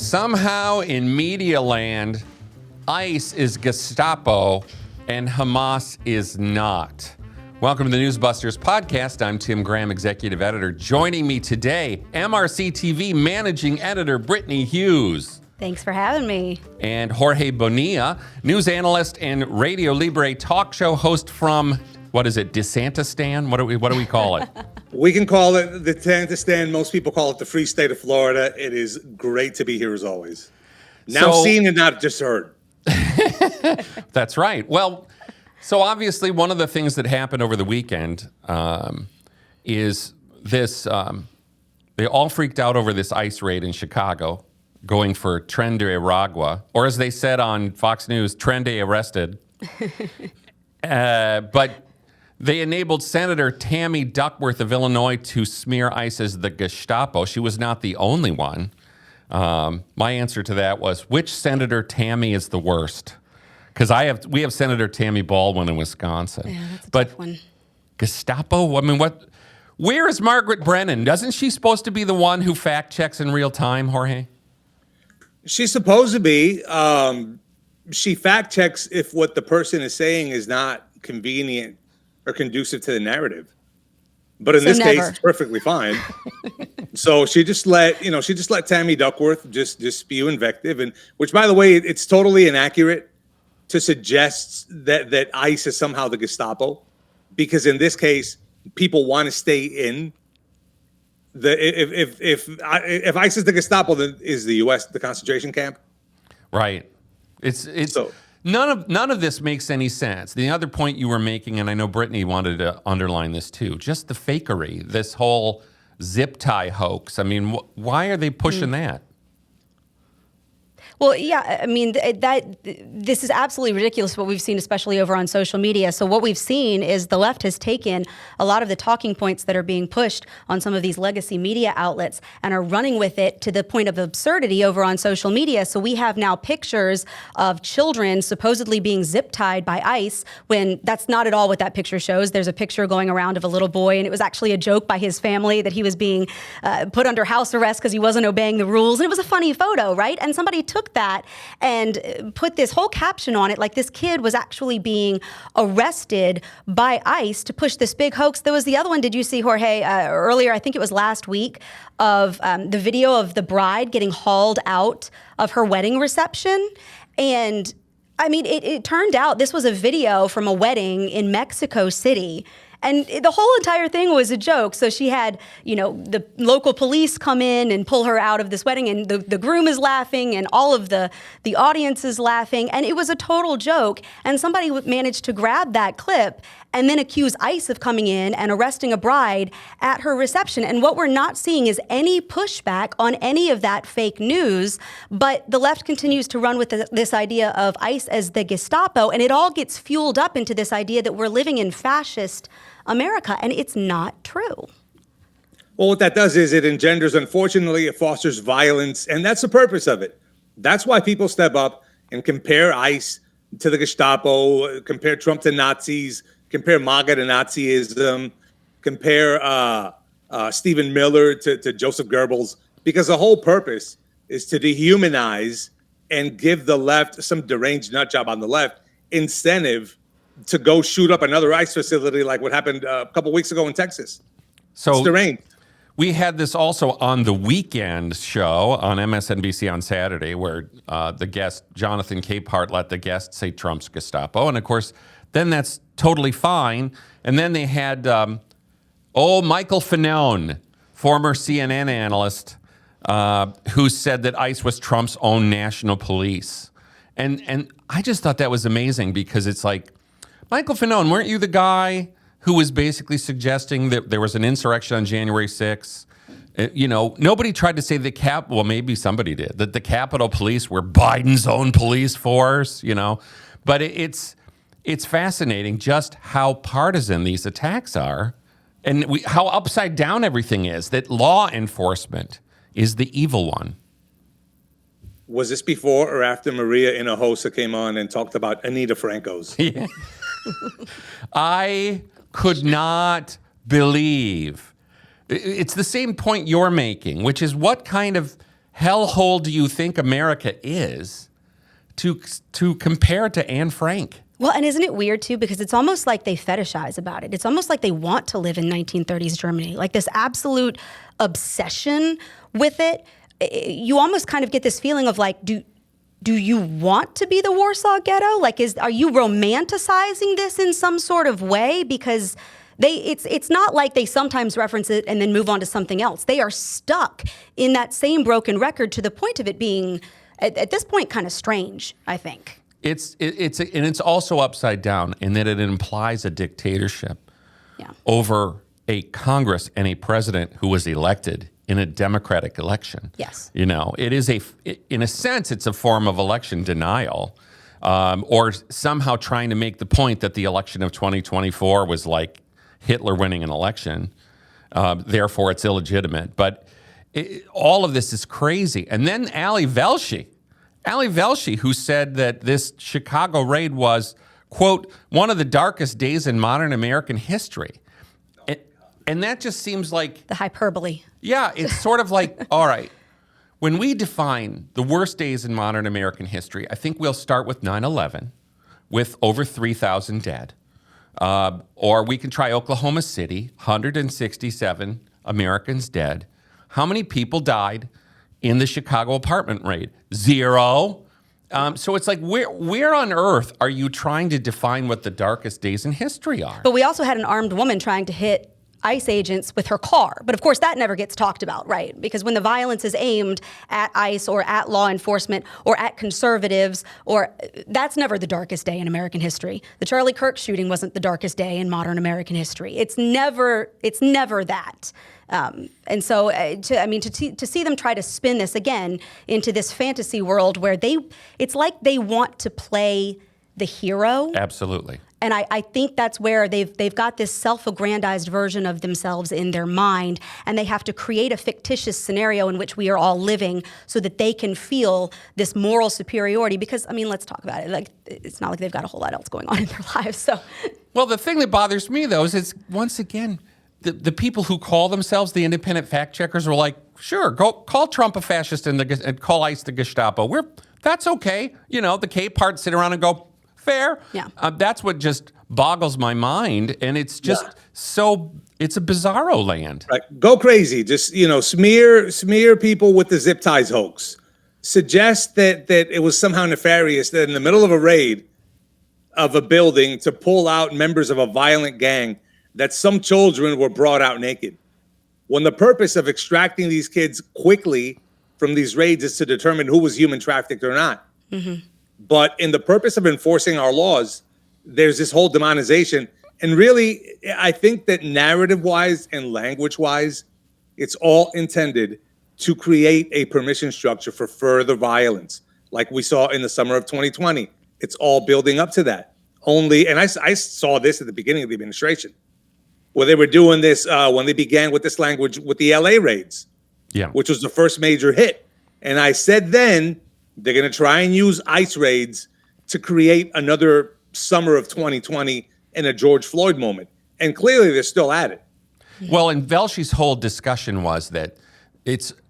Somehow in media land, ICE is Gestapo and Hamas is not. Welcome to the NewsBusters podcast. I'm Tim Graham, executive editor. Joining me today, MRC-TV managing editor Brittany Hughes. Thanks for having me. And Jorge Bonilla, news analyst and Radio Libre talk show host from, what is it, DeSantistan? What do we call it? We can call it the DeSantistan. Most people call it the free state of Florida. It is great to be here as always. Now seen and not just heard. That's right. Well, so obviously one of the things that happened over the weekend is this, they all freaked out over this ICE raid in Chicago, going for Tren de Aragua, or as they said on Fox News, Tren de arrested. But they enabled Senator Tammy Duckworth of Illinois to smear ICE as the Gestapo. She was not the only one. My answer to that was, which Senator Tammy is the worst? Because we have Senator Tammy Baldwin in Wisconsin. Yeah, that's a tough one. Gestapo? I mean, where is Margaret Brennan? Doesn't she supposed to be the one who fact checks in real time, Jorge? She's supposed to be. She fact checks if what the person is saying is not convenient or conducive to the narrative. But in this case, it's perfectly fine. So she just let Tammy Duckworth just spew invective, and which, by the way, it's totally inaccurate to suggest that ICE is somehow the Gestapo, because in this case, people want to stay in. If ICE is the Gestapo, then is the U.S. the concentration camp? Right. It's so. None of this makes any sense. The other point you were making, and I know Brittany wanted to underline this too, just the fakery, this whole zip tie hoax. I mean, why are they pushing that? Well, yeah, I mean, this is absolutely ridiculous what we've seen, especially over on social media. So what we've seen is the left has taken a lot of the talking points that are being pushed on some of these legacy media outlets and are running with it to the point of absurdity over on social media. So we have now pictures of children supposedly being zip-tied by ICE, when that's not at all what that picture shows. There's a picture going around of a little boy, and it was actually a joke by his family that he was being put under house arrest because he wasn't obeying the rules. And it was a funny photo, right? And somebody took that and put this whole caption on it, like this kid was actually being arrested by ICE to push this big hoax. There was the other one, did you see, Jorge, earlier, I think it was last week, of the video of the bride getting hauled out of her wedding reception? And I mean, it turned out this was a video from a wedding in Mexico City. And the whole entire thing was a joke. So she had, the local police come in and pull her out of this wedding, and the groom is laughing, and all of the audience is laughing, and it was a total joke. And somebody managed to grab that clip and then accuse ICE of coming in and arresting a bride at her reception. And what we're not seeing is any pushback on any of that fake news, but the left continues to run with this idea of ICE as the Gestapo, and it all gets fueled up into this idea that we're living in fascist America, and it's not true. Well, what that does is it engenders, unfortunately, it fosters violence, and that's the purpose of it. That's why people step up and compare ICE to the Gestapo, compare Trump to Nazis, compare MAGA to Nazism, compare Stephen Miller to Joseph Goebbels, because the whole purpose is to dehumanize and give the left, some deranged nut job on the left, incentive to go shoot up another ICE facility like what happened a couple weeks ago in Texas. So it's deranged. We had this also on the weekend show on MSNBC on Saturday, where the guest, Jonathan Capehart, let the guest say Trump's Gestapo. And of course, then that's totally fine. And then they had, Michael Fanone, former CNN analyst, who said that ICE was Trump's own national police. And I just thought that was amazing, because it's like, Michael Fanone, weren't you the guy who was basically suggesting that there was an insurrection on January 6th? Nobody tried to say well, maybe somebody did, that the Capitol Police were Biden's own police force, But it's fascinating just how partisan these attacks are, and how upside down everything is, that law enforcement is the evil one. Was this before or after Maria Hinojosa came on and talked about Anita Franco's? Yeah. I could not believe. It's the same point you're making, which is what kind of hellhole do you think America is to compare to Anne Frank? Well, and isn't it weird, too? Because it's almost like they fetishize about it. It's almost like they want to live in 1930s Germany, like this absolute obsession with it. You almost kind of get this feeling of like, do you want to be the Warsaw Ghetto? Like, are you romanticizing this in some sort of way? Because it's not like they sometimes reference it and then move on to something else. They are stuck in that same broken record to the point of it being, at this point, kind of strange, I think. It's also upside down in that it implies a dictatorship over a Congress and a president who was elected in a democratic election. Yes. It is in a sense, it's a form of election denial, or somehow trying to make the point that the election of 2024 was like Hitler winning an election, therefore it's illegitimate. But all of this is crazy. And then Ali Velshi, who said that this Chicago raid was, quote, one of the darkest days in modern American history. And that just seems like... the hyperbole. Yeah, it's sort of like, all right, when we define the worst days in modern American history, I think we'll start with 9/11, with over 3,000 dead. Or we can try Oklahoma City, 167 Americans dead. How many people died in the Chicago apartment raid? 0. So it's like, where on earth are you trying to define what the darkest days in history are? But we also had an armed woman trying to hit ICE agents with her car. But of course, that never gets talked about, right? Because when the violence is aimed at ICE or at law enforcement or at conservatives, that's never the darkest day in American history. The Charlie Kirk shooting wasn't the darkest day in modern American history. It's never that. And so to see them try to spin this again into this fantasy world where it's like they want to play the hero. Absolutely. And I think that's where they've got this self-aggrandized version of themselves in their mind, and they have to create a fictitious scenario in which we are all living so that they can feel this moral superiority. Because, let's talk about it. Like, it's not like they've got a whole lot else going on in their lives. So, well, the thing that bothers me, though, is it's, once again, the people who call themselves the independent fact checkers were like, sure, go call Trump a fascist and call ICE the Gestapo. That's okay. The Capehart sit around and go, fair. Yeah. That's what just boggles my mind. And it's just it's a bizarro land. Right. Go crazy. Just, smear people with the zip ties hoax. Suggest that it was somehow nefarious that in the middle of a raid of a building to pull out members of a violent gang, that some children were brought out naked. When the purpose of extracting these kids quickly from these raids is to determine who was human trafficked or not. Mm-hmm. But in the purpose of enforcing our laws, there's this whole demonization. And really, I think that narrative-wise and language-wise, it's all intended to create a permission structure for further violence, like we saw in the summer of 2020. It's all building up to that. And I saw this at the beginning of the administration, where they were doing this when they began with this language with the LA raids, which was the first major hit. And I said then, they're going to try and use ICE raids to create another summer of 2020 and a George Floyd moment. And clearly they're still at it. Well, and Velshi's whole discussion was that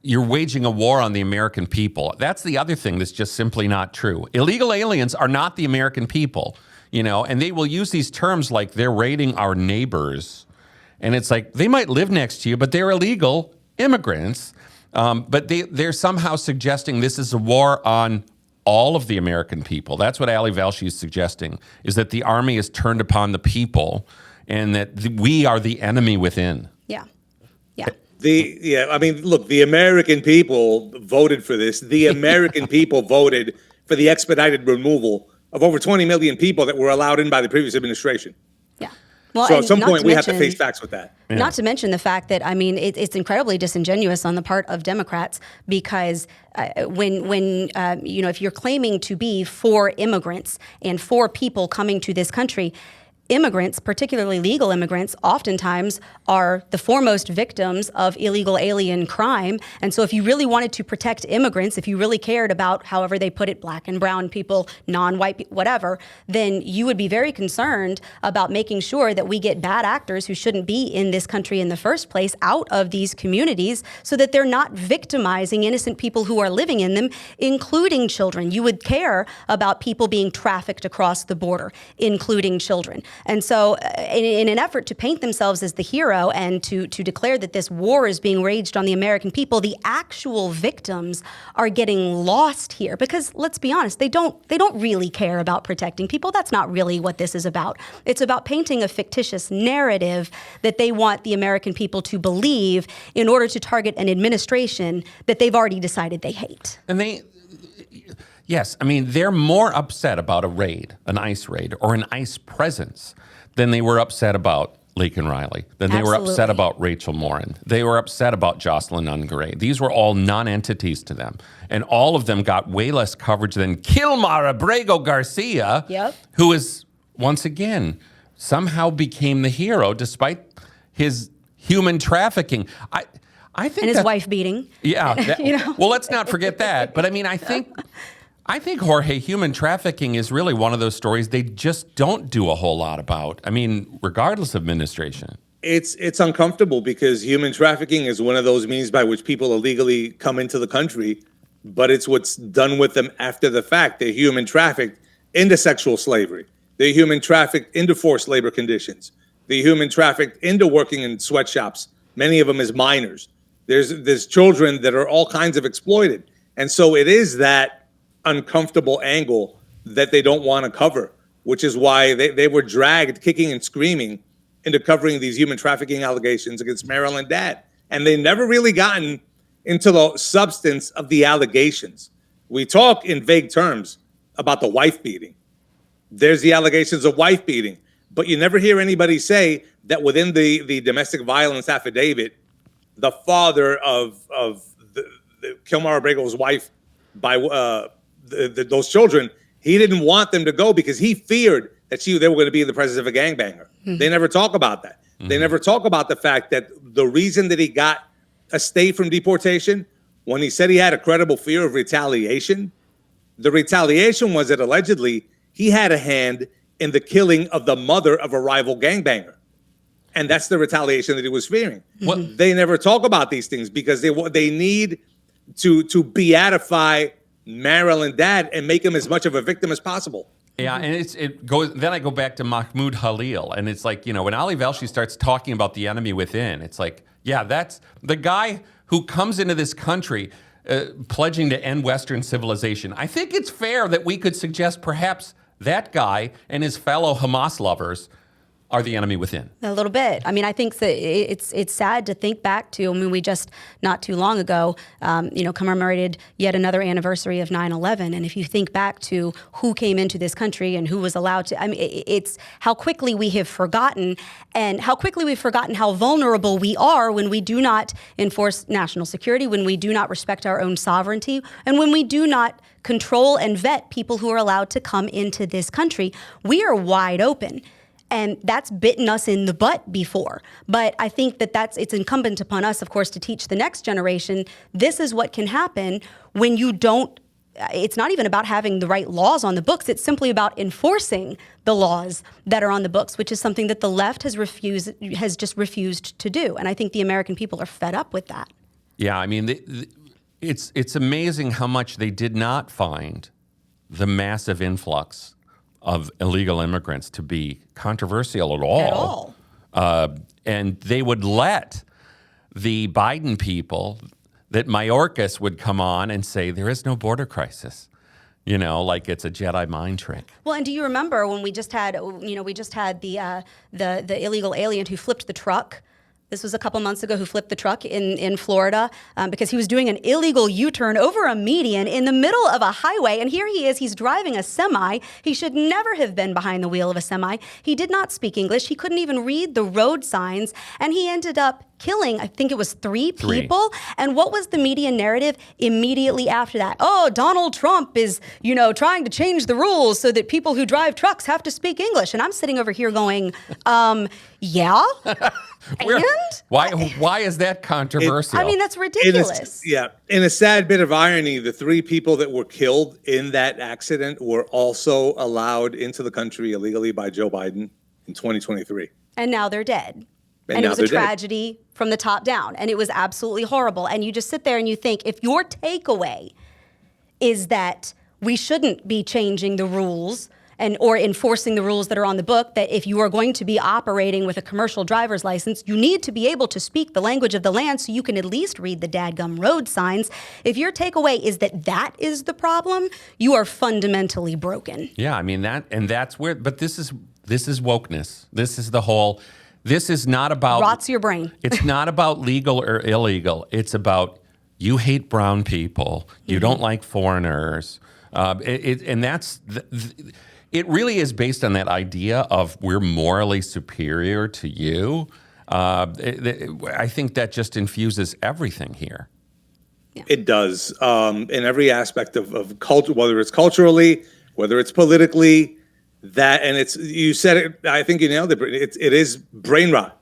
you're waging a war on the American people. That's the other thing that's just simply not true. Illegal aliens are not the American people, and they will use these terms like they're raiding our neighbors. And it's like, they might live next to you, but they're illegal immigrants. But they're somehow suggesting this is a war on all of the American people. That's what Ali Velshi is suggesting, is that the army is turned upon the people and that we are the enemy within. Yeah. Look, the American people voted for this. The American people voted for the expedited removal of over 20 million people that were allowed in by the previous administration. Yeah. Well, so at some point, we have to face facts with that. Yeah. Not to mention the fact that, it's incredibly disingenuous on the part of Democrats because if you're claiming to be for immigrants and for people coming to this country, immigrants, particularly legal immigrants, oftentimes are the foremost victims of illegal alien crime. And so if you really wanted to protect immigrants, if you really cared about, however they put it, black and brown people, non-white, whatever, then you would be very concerned about making sure that we get bad actors who shouldn't be in this country in the first place out of these communities so that they're not victimizing innocent people who are living in them, including children. You would care about people being trafficked across the border, including children. And so in an effort to paint themselves as the hero and to declare that this war is being waged on the American people, the actual victims are getting lost here because, let's be honest, they don't really care about protecting people. That's not really what this is about. It's about painting a fictitious narrative that they want the American people to believe in order to target an administration that they've already decided they hate. And yes, I mean, they're more upset about a raid, an ICE raid, or an ICE presence than they were upset about Laken Riley, than they were upset about Rachel Morin. They were upset about Jocelyn Ungray. These were all non-entities to them. And all of them got way less coverage than Kilmar Abrego Garcia, who is, once again, somehow became the hero despite his human trafficking. I think and his wife beating. Yeah. Well, let's not forget that. But I mean, I think, Jorge, human trafficking is really one of those stories they just don't do a whole lot about. I mean, regardless of administration. It's uncomfortable because human trafficking is one of those means by which people illegally come into the country, but it's what's done with them after the fact. They're human trafficked into sexual slavery. They're human trafficked into forced labor conditions. They're human trafficked into working in sweatshops, many of them as minors. There's children that are all kinds of exploited. And so it is that uncomfortable angle that they don't want to cover, which is why they were dragged kicking and screaming into covering these human trafficking allegations against Marilyn Dad. And they never really gotten into the substance of the allegations. We talk in vague terms about the wife beating. There's the allegations of wife beating, but you never hear anybody say that within the domestic violence affidavit, the father of the Kilmar Abrego's wife by those children, he didn't want them to go because he feared that they were going to be in the presence of a gangbanger. Mm-hmm. They never talk about that. Mm-hmm. They never talk about the fact that the reason that he got a stay from deportation, when he said he had a credible fear of retaliation, the retaliation was that allegedly he had a hand in the killing of the mother of a rival gangbanger. And that's the retaliation that he was fearing. Mm-hmm. They never talk about these things because they need to beatify Marilyn Dad and make him as much of a victim as possible. Yeah, and it goes. Then I go back to Mahmoud Halil, and it's like, when Ali Velshi starts talking about the enemy within, it's like, yeah, that's the guy who comes into this country pledging to end Western civilization. I think it's fair that we could suggest perhaps that guy and his fellow Hamas lovers are the enemy within. A little bit. I mean, I think that it's sad to think back to. I mean, we just not too long ago, commemorated yet another anniversary of 9/11. And if you think back to who came into this country and who was allowed to, I mean, it's how quickly we have forgotten, and how quickly we've forgotten how vulnerable we are when we do not enforce national security, when we do not respect our own sovereignty, and when we do not control and vet people who are allowed to come into this country. We are wide open. And that's bitten us in the butt before. But I think it's incumbent upon us, of course, to teach the next generation, this is what can happen when you don't, it's not even about having the right laws on the books. It's simply about enforcing the laws that are on the books, which is something that the left has just refused to do. And I think the American people are fed up with that. Yeah, I mean, it's amazing how much they did not find the massive influx of illegal immigrants to be controversial at all. And they would let the Biden people, that Mayorkas would come on and say, there is no border crisis, like it's a Jedi mind trick. Well, and do you remember when we just had the illegal alien who flipped the truck This was a couple months ago, who flipped the truck in Florida because he was doing an illegal U-turn over a median in the middle of a highway. And here he is, he's driving a semi. He should never have been behind the wheel of a semi. He did not speak English. He couldn't even read the road signs. And he ended up killing, I think it was three people. And what was the media narrative immediately after that? Oh, Donald Trump is, trying to change the rules so that people who drive trucks have to speak English. And I'm sitting over here going, yeah? And? Why is that controversial? That's ridiculous. In a sad bit of irony, the three people that were killed in that accident were also allowed into the country illegally by Joe Biden in 2023. And now they're dead. And it was a tragedy from the top down. And it was absolutely horrible. And you just sit there and you think, if your takeaway is that we shouldn't be changing the rules or enforcing the rules that are on the book, that if you are going to be operating with a commercial driver's license, you need to be able to speak the language of the land so you can at least read the dadgum road signs. If your takeaway is that is the problem, you are fundamentally broken. Yeah, that's where, but this is wokeness. This is the whole... This is not about... Rots your brain. It's not about legal or illegal. It's about you hate brown people. You don't like foreigners. It really is based on that idea of we're morally superior to you. I think that just infuses everything here. Yeah. It does. In every aspect of culture, whether it's culturally, whether it's politically... you said it, I think you nailed it. It is brain rot.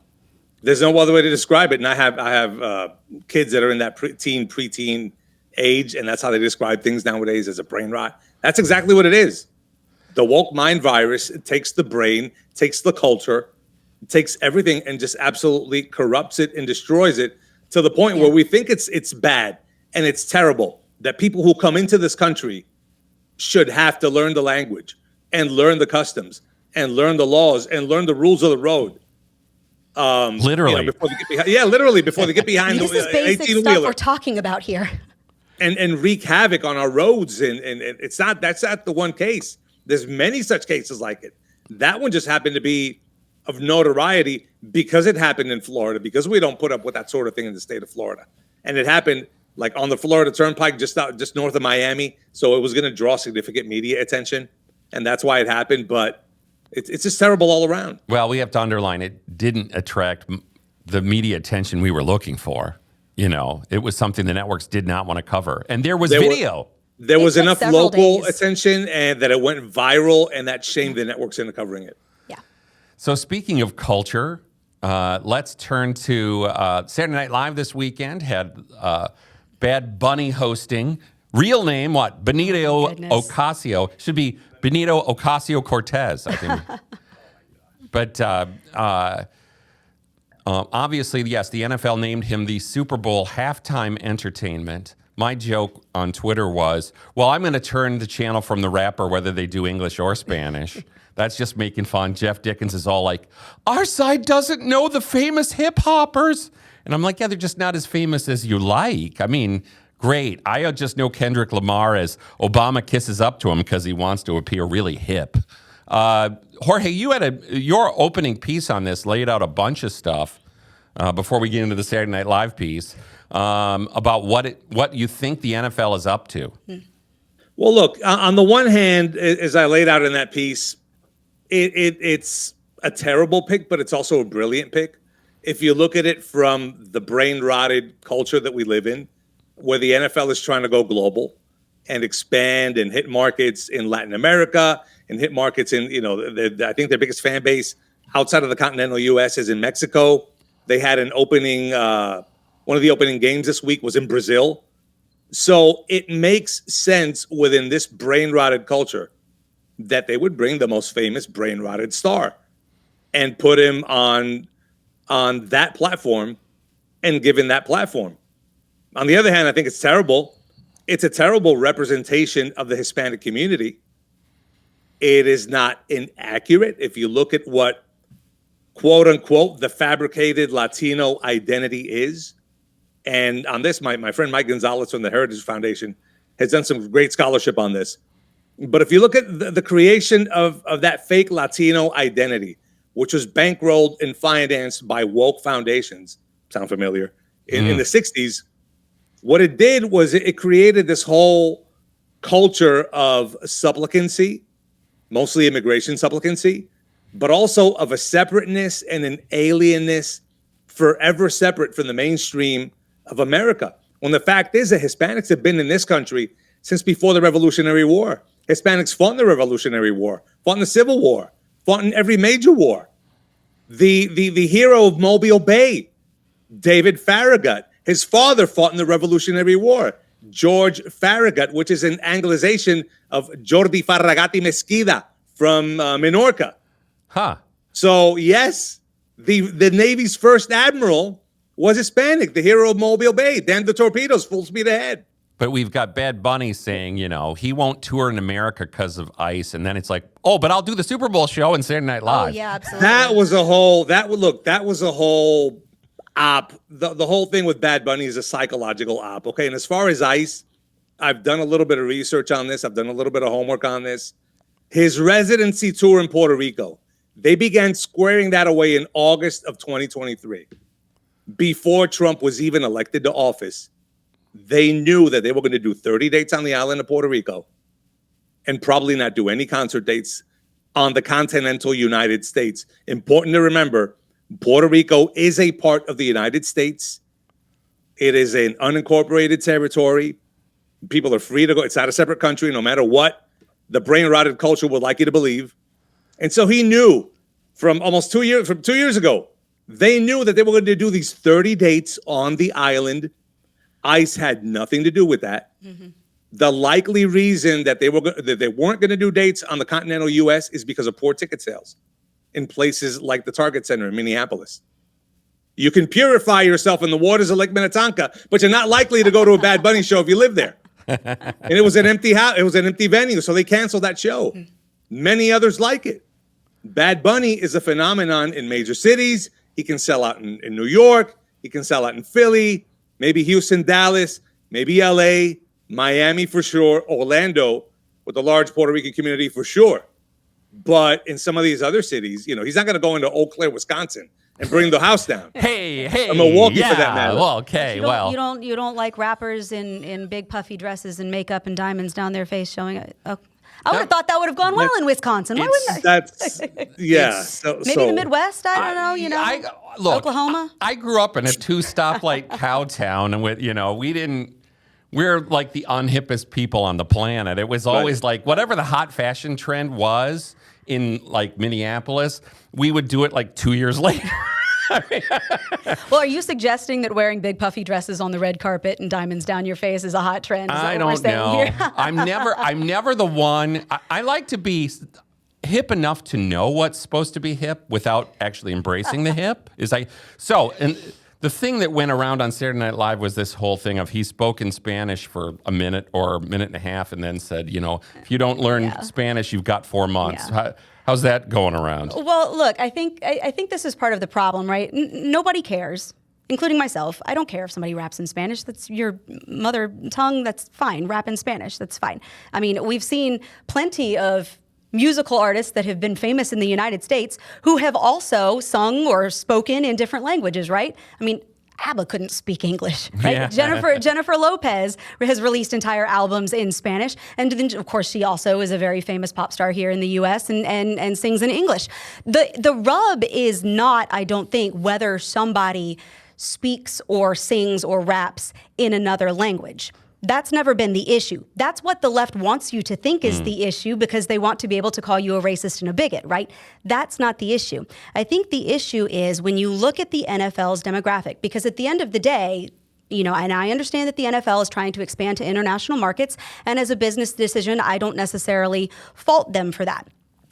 There's no other way to describe it. And I have kids that are in that preteen age, and that's how they describe things nowadays, as a brain rot. That's exactly what it is. The woke mind virus, it takes the brain, takes the culture, takes everything and just absolutely corrupts it and destroys it to the point where we think it's bad and it's terrible that people who come into this country should have to learn the language and learn the customs and learn the laws and learn the rules of the road. Literally. Before they get behind, literally before they get behind this is basic stuff we're talking about here. And wreak havoc on our roads. And that's not the one case. There's many such cases like it. That one just happened to be of notoriety because it happened in Florida, because we don't put up with that sort of thing in the state of Florida. And it happened like on the Florida Turnpike, just north of Miami. So it was going to draw significant media attention. And that's why it happened. But it's just terrible all around. Well, we have to underline it didn't attract the media attention we were looking for. It was something the networks did not want to cover. And there was video. There was enough local attention and that it went viral, and that shamed the networks into covering it. Yeah. So speaking of culture, let's turn to Saturday Night Live this weekend. Had Bad Bunny hosting. Real name, what? Benito Ocasio. Should be Benito Ocasio-Cortez, I think. But obviously, yes, the NFL named him the Super Bowl halftime entertainment. My joke on Twitter was, well, I'm going to turn the channel from the rapper, whether they do English or Spanish. That's just making fun. Jeff Dickens is all like, our side doesn't know the famous hip hoppers. And I'm like, yeah, they're just not as famous as you like. Great. I just know Kendrick Lamar as Obama kisses up to him because he wants to appear really hip. Jorge, you had your opening piece on this laid out a bunch of stuff before we get into the Saturday Night Live piece about what you think the NFL is up to. Well, look, on the one hand, as I laid out in that piece, it's a terrible pick, but it's also a brilliant pick. If you look at it from the brain-rotted culture that we live in, where the NFL is trying to go global and expand and hit markets in Latin America and hit markets in, I think their biggest fan base outside of the continental U.S. is in Mexico. They had an opening, one of the opening games this week was in Brazil. So it makes sense within this brain-rotted culture that they would bring the most famous brain-rotted star and put him on that platform and give him that platform. On the other hand, I think it's terrible. It's a terrible representation of the Hispanic community. It is not inaccurate. If you look at what, quote unquote, the fabricated Latino identity is. And on this, my friend Mike Gonzalez from the Heritage Foundation has done some great scholarship on this. But if you look at the creation of that fake Latino identity, which was bankrolled and financed by woke foundations. Sound familiar? In the 60s, what it did was it created this whole culture of supplicancy, mostly immigration supplicancy, but also of a separateness and an alienness forever separate from the mainstream of America. When the fact is that Hispanics have been in this country since before the Revolutionary War. Hispanics fought in the Revolutionary War, fought in the Civil War, fought in every major war. The hero of Mobile Bay, David Farragut, his father fought in the Revolutionary War. George Farragut, which is an Anglicization of Jordi Farragati Mesquida from Menorca. Huh. So yes, the Navy's first admiral was Hispanic, the hero of Mobile Bay, damn the torpedoes, full speed ahead. But we've got Bad Bunny saying, he won't tour in America because of ICE. And then it's like, oh, but I'll do the Super Bowl show in Saturday Night Live. Oh, yeah, absolutely. That was a whole op. The whole thing with Bad Bunny is a psychological op. Okay. And as far as ICE, I've done a little bit of research on this. I've done a little bit of homework on this. His residency tour in Puerto Rico, they began squaring that away in August of 2023. Before Trump was even elected to office, they knew that they were going to do 30 dates on the island of Puerto Rico and probably not do any concert dates on the continental United States. Important to remember, Puerto Rico is a part of the United States. It is an unincorporated territory. People are free to go. It's not a separate country, no matter what the brain-rotted culture would like you to believe. And so he knew from 2 years ago, they knew that they were going to do these 30 dates on the island. ICE had nothing to do with that. Mm-hmm. The likely reason that they weren't going to do dates on the continental U.S. is because of poor ticket sales in places like the Target Center in Minneapolis. You can purify yourself in the waters of Lake Minnetonka, but you're not likely to go to a Bad Bunny show if you live there. And it was an empty house. It was an empty venue, so they canceled that show. Mm-hmm. Many others like it. Bad Bunny is a phenomenon in major cities. He can sell out in New York. He can sell out in Philly. Maybe Houston, Dallas, maybe LA, Miami for sure, Orlando with a large Puerto Rican community for sure. But in some of these other cities, he's not going to go into Eau Claire, Wisconsin and bring the house down. Hey, or Milwaukee yeah, for that matter. Well, okay, you don't like rappers in big puffy dresses and makeup and diamonds down their face showing. I would have thought that would have gone well in Wisconsin. Why wouldn't that's yeah. Maybe the Midwest. I don't know. Look, Oklahoma. I grew up in a 2-stoplight cow town, and we're like the unhippest people on the planet. It was always like whatever the hot fashion trend was in like Minneapolis, we would do it like 2 years later. Well, are you suggesting that wearing big puffy dresses on the red carpet and diamonds down your face is a hot trend? Is that I what we're don't saying know. here? I'm never the one. I like to be hip enough to know what's supposed to be hip without actually embracing the hip. And the thing that went around on Saturday Night Live was this whole thing of he spoke in Spanish for a minute or a minute and a half and then said, if you don't learn Spanish, you've got 4 months. Yeah. How's that going around? Well, look, I think this is part of the problem, right? Nobody cares, including myself. I don't care if somebody raps in Spanish. That's your mother tongue. That's fine. Rap in Spanish. That's fine. I mean, we've seen plenty of musical artists that have been famous in the United States who have also sung or spoken in different languages, right? I mean, ABBA couldn't speak English, right? Yeah. Jennifer Lopez has released entire albums in Spanish. And then, of course, she also is a very famous pop star here in the U.S. and sings in English. The rub is not, I don't think, whether somebody speaks or sings or raps in another language. That's never been the issue. That's what the left wants you to think is the issue because they want to be able to call you a racist and a bigot, right? That's not the issue. I think the issue is when you look at the NFL's demographic, because at the end of the day, and I understand that the NFL is trying to expand to international markets, and as a business decision, I don't necessarily fault them for that.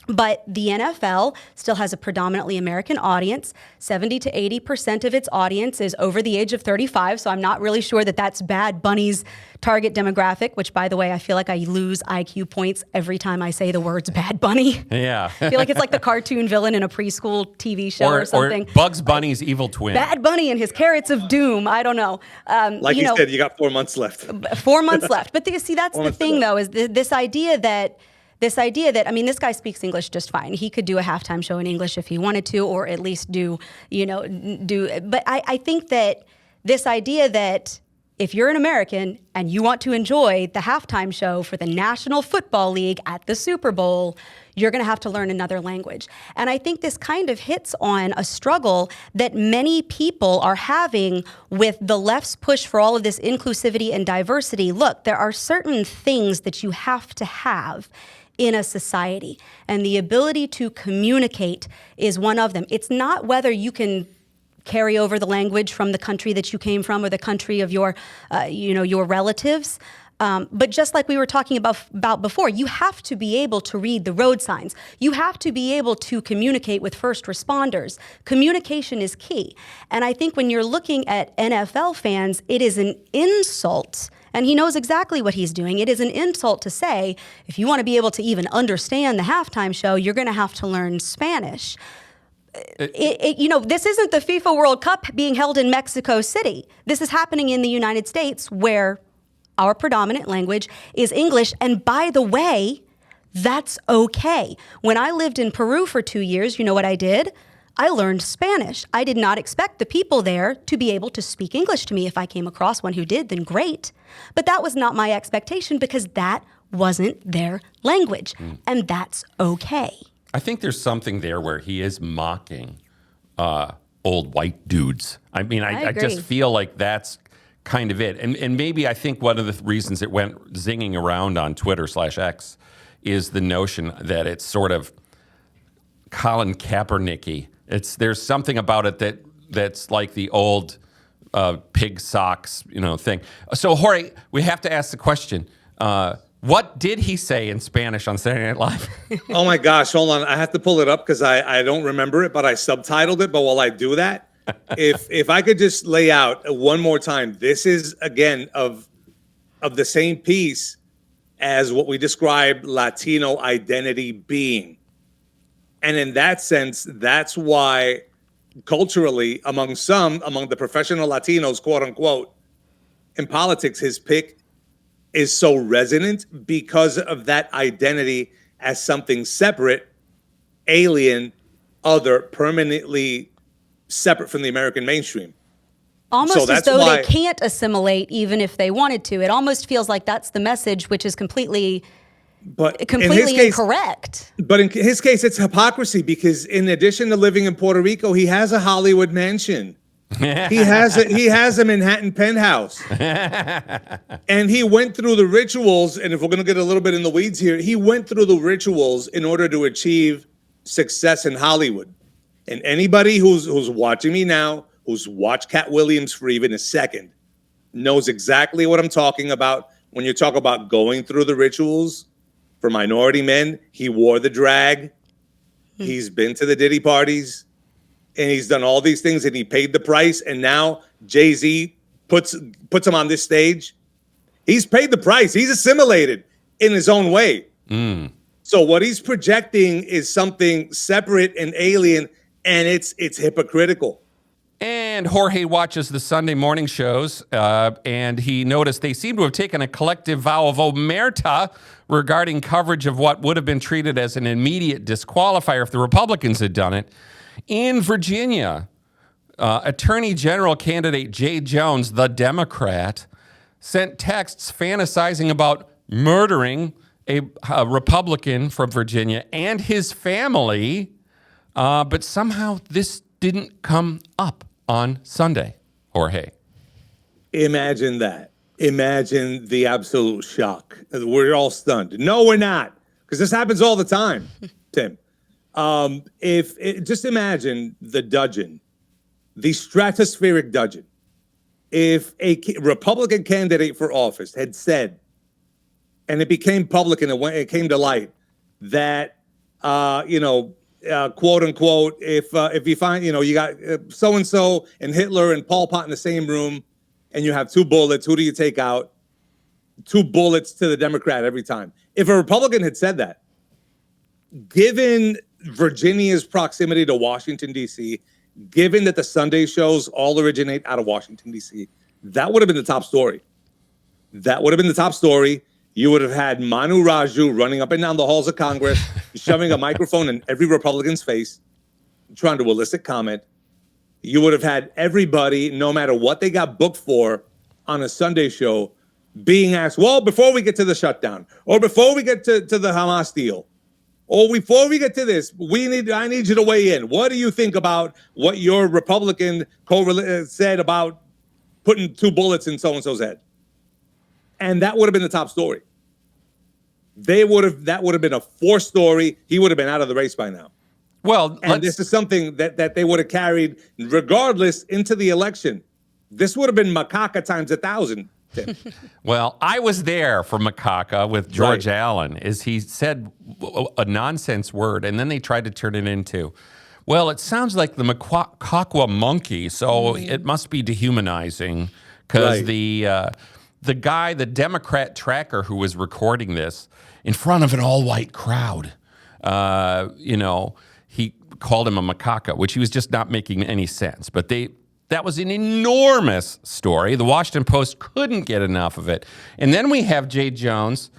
But the NFL still has a predominantly American audience. 70 to 80% of its audience is over the age of 35. So I'm not really sure that that's Bad Bunny's target demographic, which, by the way, I feel like I lose IQ points every time I say the words Bad Bunny. Yeah. I feel like it's like the cartoon villain in a preschool TV show or something. Or Bugs Bunny's evil twin. Bad Bunny and his carrots of doom. I don't know. Like you said, you got 4 months left. 4 months left. But see, that's the thing, though, is this idea that this idea that, I mean, this guy speaks English just fine. He could do a halftime show in English if he wanted to, or at least but I think that this idea that if you're an American and you want to enjoy the halftime show for the National Football League at the Super Bowl, you're going to have to learn another language. And I think this kind of hits on a struggle that many people are having with the left's push for all of this inclusivity and diversity. Look, there are certain things that you have to have in a society, and the ability to communicate is one of them. It's not whether you can carry over the language from the country that you came from or the country of your relatives. But just like we were talking about before, you have to be able to read the road signs. You have to be able to communicate with first responders. Communication is key. And I think when you're looking at NFL fans, it is an insult. And he knows exactly what he's doing. It is an insult to say, if you want to be able to even understand the halftime show, you're going to have to learn Spanish. This isn't the FIFA World Cup being held in Mexico City. This is happening in the United States, where our predominant language is English. And by the way, that's okay. When I lived in Peru for 2 years, you know what I did? I learned Spanish. I did not expect the people there to be able to speak English to me. If I came across one who did, then great. But that was not my expectation, because that wasn't their language. And that's okay. I think there's something there where he is mocking old white dudes. I mean, I just feel like that's kind of it. And maybe I think one of the reasons it went zinging around on Twitter/X is the notion that it's sort of Colin Kaepernick-y. There's something about it that's like the old pig socks, thing. So Jorge, we have to ask the question. What did he say in Spanish on Saturday Night Live? Oh my gosh, hold on. I have to pull it up because I don't remember it, but I subtitled it. But while I do that, if I could just lay out one more time, this is again of the same piece as what we described Latino identity being. And in that sense, that's why culturally among the professional Latinos, quote unquote, in politics, his pick is so resonant because of that identity as something separate, alien, other, permanently separate from the American mainstream. Almost as though they can't assimilate even if they wanted to. It almost feels like that's the message, which is completely incorrect. But in his case, it's hypocrisy, because in addition to living in Puerto Rico, he has a Hollywood mansion. He has a Manhattan penthouse. And he went through the rituals, and if we're going to get a little bit in the weeds here, he went through the rituals in order to achieve success in Hollywood. And anybody who's watching me now, who's watched Cat Williams for even a second, knows exactly what I'm talking about when you talk about going through the rituals. For minority men, he wore the drag. He's been to the Diddy parties. And he's done all these things, and he paid the price. And now Jay-Z puts him on this stage. He's paid the price. He's assimilated in his own way. So what he's projecting is something separate and alien, and it's hypocritical. And Jorge watches the Sunday morning shows, and he noticed they seem to have taken a collective vow of omerta regarding coverage of what would have been treated as an immediate disqualifier if the Republicans had done it. In Virginia, Attorney General candidate Jay Jones, the Democrat, sent texts fantasizing about murdering a Republican from Virginia and his family, but somehow this didn't come up on Sunday. Jorge. Imagine that. Imagine the absolute shock. We're all stunned. No, we're not, because this happens all the time, Tim. Just imagine the dudgeon, the stratospheric dudgeon. If a Republican candidate for office had said, and it became public and it came to light, that quote unquote, if you find, you got so and so and Hitler and Pol Pot in the same room, and you have 2 bullets, who do you take out? 2 bullets to the Democrat every time. If a Republican had said that, given Virginia's proximity to Washington, D.C., given that the Sunday shows all originate out of Washington, D.C., that would have been the top story. That would have been the top story. you would have had Manu Raju running up and down the halls of Congress, shoving a microphone in every Republican's face, trying to elicit comment. You would have had everybody, no matter what they got booked for on a Sunday show, being asked, well, before we get to the shutdown, or before we get to the Hamas deal, or before we get to this, I need you to weigh in. What do you think about what your Republican said about putting 2 bullets in so-and-so's head? And that would have been the top story. That would have been a forced story. He would have been out of the race by now. Well, and this is something that they would have carried regardless into the election. This would have been macaca times 1,000. Well, I was there for macaca with George Allen, as he said a nonsense word, and then they tried to turn it into, well, it sounds like the macaque monkey, so it must be dehumanizing, because the guy, the Democrat tracker who was recording this in front of an all-white crowd, he called him a macaca, which he was just not making any sense. But that was an enormous story. The Washington Post couldn't get enough of it. And then we have Jay Jones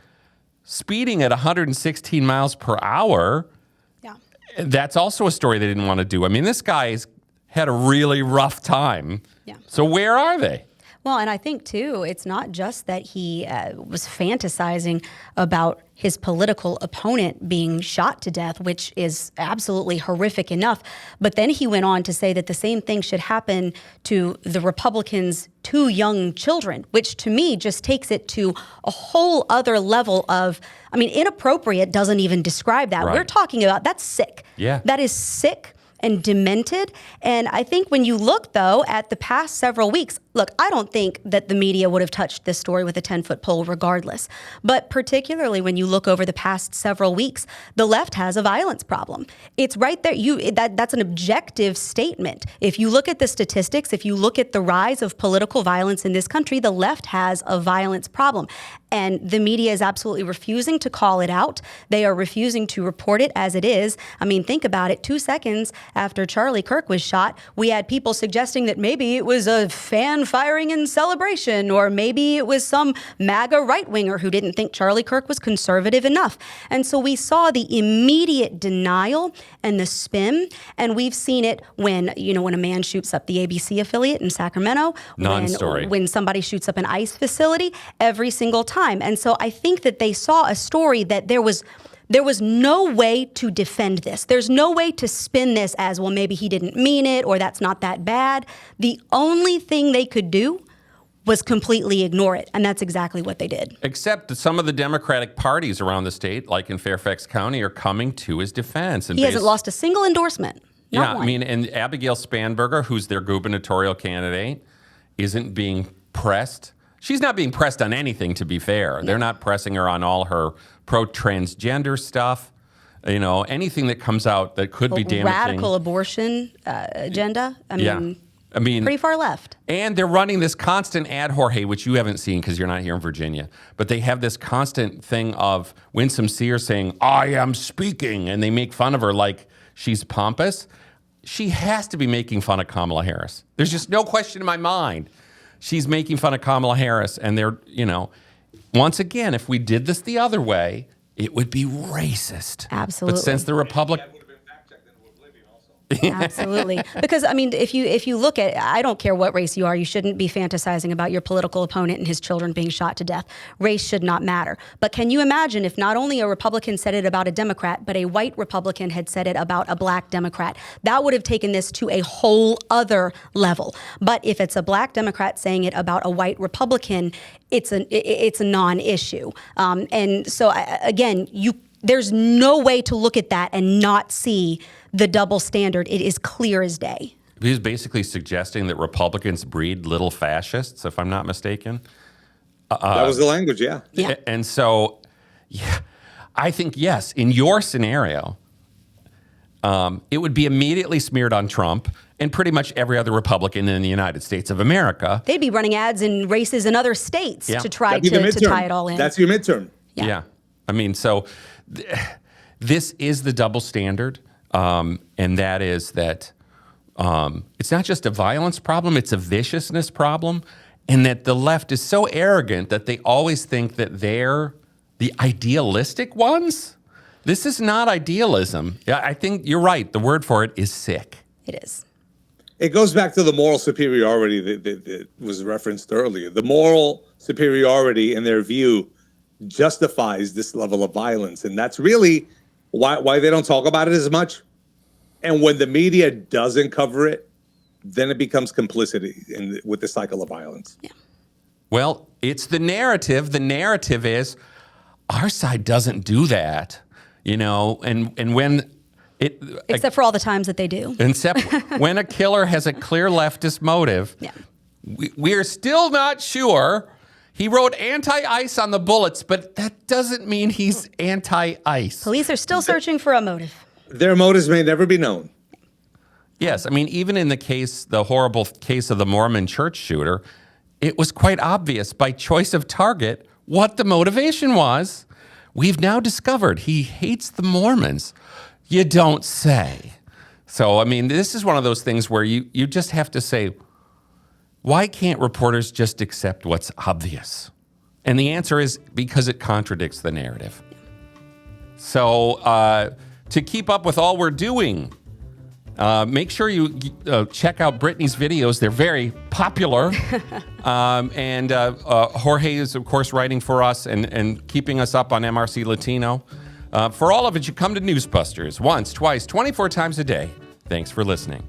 speeding at 116 miles per hour. Yeah. That's also a story they didn't want to do. I mean, this guy's had a really rough time. Yeah. So where are they? Well, and I think, too, it's not just that he was fantasizing about his political opponent being shot to death, which is absolutely horrific enough. But then he went on to say that the same thing should happen to the Republicans' 2 young children, which to me just takes it to a whole other level of, I mean, inappropriate doesn't even describe that. Right. We're talking about, that's sick. Yeah. That is sick and demented. And I think when you look, though, at the past several weeks, look, I don't think that the media would have touched this story with a 10-foot pole regardless. But particularly when you look over the past several weeks, the left has a violence problem. It's right there. That's an objective statement. If you look at the statistics, if you look at the rise of political violence in this country, the left has a violence problem. And the media is absolutely refusing to call it out. They are refusing to report it as it is. I mean, think about it. 2 seconds after Charlie Kirk was shot, we had people suggesting that maybe it was a fan firing in celebration, or maybe it was some MAGA right-winger who didn't think Charlie Kirk was conservative enough. And so we saw the immediate denial and the spin, and we've seen it when a man shoots up the ABC affiliate in Sacramento, Non-story. when somebody shoots up an ICE facility, every single time. And so I think that they saw a story that there was no way to defend this. There's no way to spin this as, well, maybe he didn't mean it, or that's not that bad. The only thing they could do was completely ignore it. And that's exactly what they did. Except that some of the Democratic parties around the state, like in Fairfax County, are coming to his defense. And he hasn't lost a single endorsement. Not one. I mean, and Abigail Spanberger, who's their gubernatorial candidate, isn't being pressed. She's not being pressed on anything, to be fair. They're not pressing her on all her pro-transgender stuff. Anything that comes out that could be damaging. Radical abortion agenda. I mean, pretty far left. And they're running this constant ad, Jorge, which you haven't seen because you're not here in Virginia. But they have this constant thing of Winsome Sear saying, "I am speaking," and they make fun of her like she's pompous. She has to be making fun of Kamala Harris. There's just no question in my mind. She's making fun of Kamala Harris, and they're, once again, if we did this the other way, it would be racist. Absolutely. But since the Republic... Absolutely. Because, I mean, if you look at, I don't care what race you are, you shouldn't be fantasizing about your political opponent and his children being shot to death. Race should not matter. But can you imagine if not only a Republican said it about a Democrat, but a white Republican had said it about a black Democrat? That would have taken this to a whole other level. But if it's a black Democrat saying it about a white Republican, it's a non-issue. And so, again, there's no way to look at that and not see the double standard. It is clear as day. He's basically suggesting that Republicans breed little fascists, if I'm not mistaken. That was the language, yeah. And so, I think, yes, in your scenario, it would be immediately smeared on Trump and pretty much every other Republican in the United States of America. They'd be running ads in races in other states to try to tie it all in. That's your midterm. Yeah. I mean, so this is the double standard. And that is that it's not just a violence problem, it's a viciousness problem. And that the left is so arrogant that they always think that their the idealistic ones? This is not idealism. Yeah, I think you're right. The word for it is sick. It is. It goes back to the moral superiority that was referenced earlier. The moral superiority in their view justifies this level of violence. And that's really why they don't talk about it as much. And when the media doesn't cover it, then it becomes complicity with the cycle of violence. Yeah. Well, it's the narrative. The narrative is our side doesn't do that, and when it... Except for all the times that they do. Except when a killer has a clear leftist motive, Yeah. we're still not sure. He wrote anti-ICE on the bullets, but that doesn't mean he's anti-ICE. Police are still searching for a motive. Their motives may never be known. Yes, I mean, even in the horrible case of the Mormon church shooter, it was quite obvious by choice of target what the motivation was. We've now discovered he hates the Mormons. You don't say. So, I mean, this is one of those things where you just have to say, why can't reporters just accept what's obvious? And the answer is because it contradicts the narrative. So, to keep up with all we're doing, make sure you check out Brittany's videos. They're very popular. And Jorge is, of course, writing for us and keeping us up on MRC Latino. For all of it, you come to NewsBusters once, twice, 24 times a day. Thanks for listening.